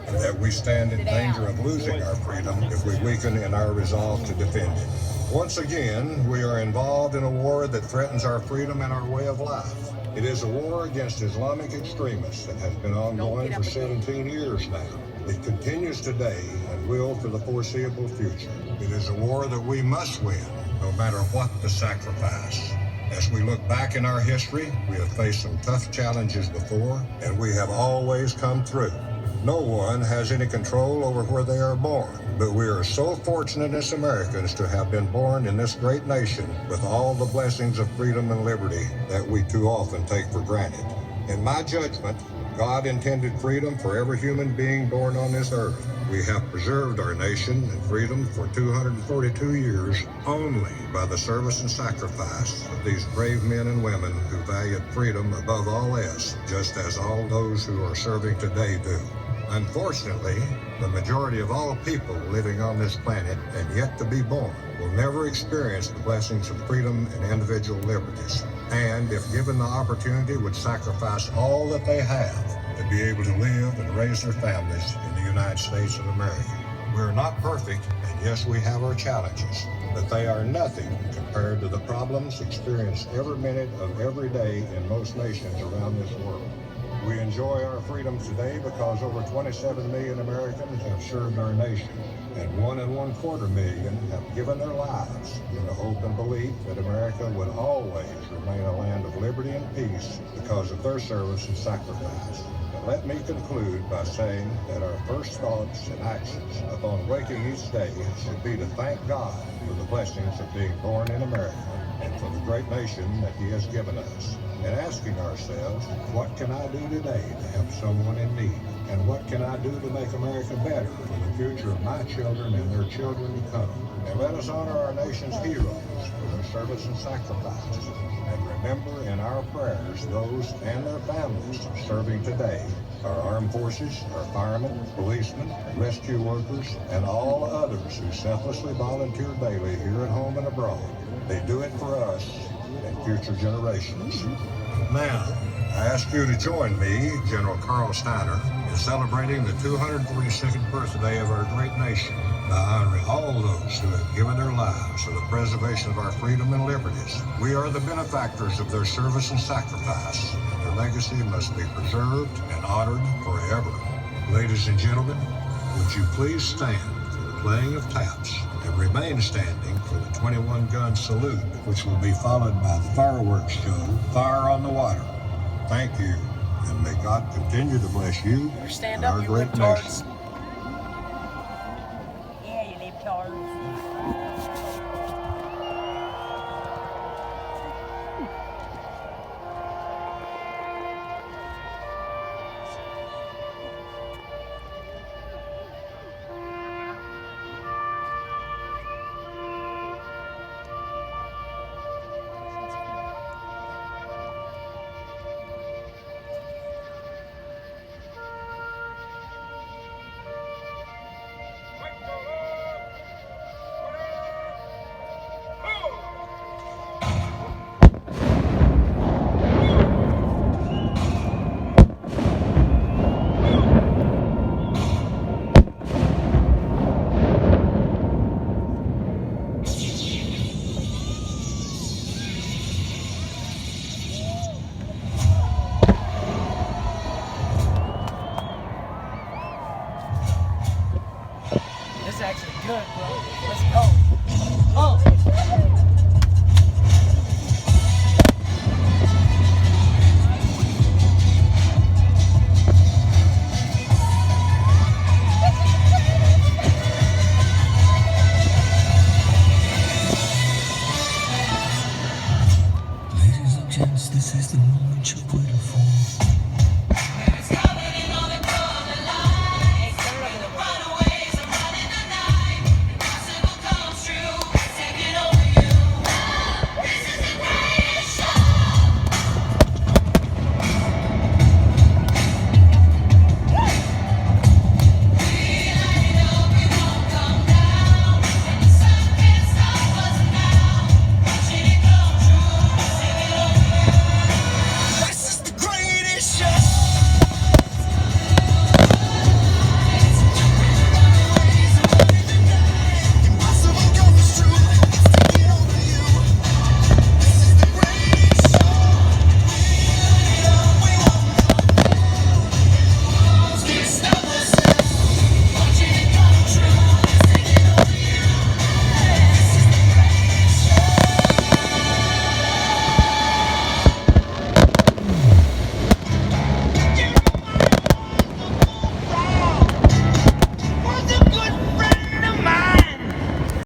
and that we stand in danger of losing our freedom if we weaken in our resolve to defend it. Once again, we are involved in a war that threatens our freedom and our way of life. It is a war against Islamic extremists that has been ongoing for 17 years now. It continues today and will for the foreseeable future. It is a war that we must win, no matter what the sacrifice. As we look back in our history, we have faced some tough challenges before, and we have always come through. No one has any control over where they are born, but we are so fortunate as Americans to have been born in this great nation with all the blessings of freedom and liberty that we too often take for granted. In my judgment, God intended freedom for every human being born on this earth. We have preserved our nation and freedom for 242 years only by the service and sacrifice of these brave men and women who valued freedom above all else, just as all those who are serving today do. Unfortunately, the majority of all people living on this planet and yet to be born will never experience the blessings of freedom and individual liberties, and if given the opportunity would sacrifice all that they have to be able to live and raise their families in the United States of America. We are not perfect, and yes, we have our challenges, but they are nothing compared to the problems experienced every minute of every day in most nations around this world. We enjoy our freedoms today because over 27 million Americans have served our nation, and 1.25 million have given their lives in the hope and belief that America would always remain a land of liberty and peace because of their service and sacrifice. And let me conclude by saying that our first thoughts and actions upon waking each day should be to thank God for the blessings of being born in America and for the great nation that He has given us, and asking ourselves, what can I do today to help someone in need? And what can I do to make America better for the future of my children and their children to come? And let us honor our nation's heroes for their service and sacrifice. And remember in our prayers those and their families serving today, our armed forces, our firemen, policemen, rescue workers, and all others who selflessly volunteer daily here at home and abroad. They do it for us and future generations. Now, I ask you to join me, General Carl Steiner, in celebrating the 242nd birthday of our great nation by honoring all those who have given their lives for the preservation of our freedom and liberties. We are the benefactors of their service and sacrifice, and their legacy must be preserved and honored forever. Ladies and gentlemen, would you please stand for the playing of taps and remain standing for the 21-gun salute, which will be followed by the fireworks show, Fire on the Water. Thank you, and may God continue to bless you and our great nation. Yeah, you libtards. This is actually good, bro. Let's go. Oh.